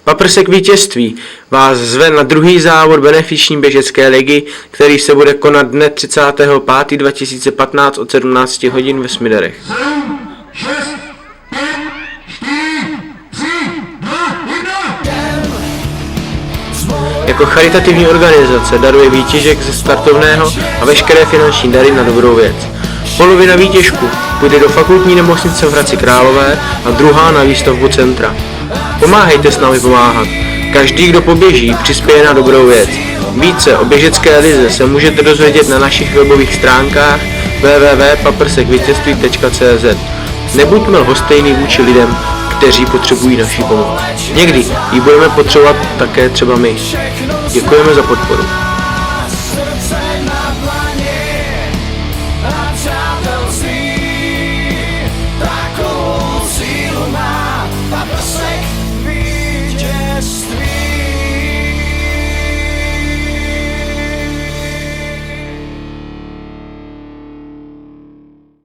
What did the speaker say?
Paprsek vítězství vás zve na druhý závod benefiční běžecké ligy, který se bude konat dne 35.2015 od 17 hodin ve Smiderech. 7, 6, 5, 4, 3, 2, 1. Jako charitativní organizace daruje výtěžek ze startovného a veškeré finanční dary na dobrou věc. Polovina výtěžku půjde do fakultní nemocnice v Hradci Králové a druhá na výstavbu centra. Pomáhejte s námi pomáhat. Každý, kdo poběží, přispěje na dobrou věc. Více o běžecké lize se můžete dozvědět na našich webových stránkách www.paprsekvítězství.cz. Nebuďme lhostejní vůči lidem, kteří potřebují naši pomoc. Někdy ji budeme potřebovat také třeba my. Děkujeme za podporu.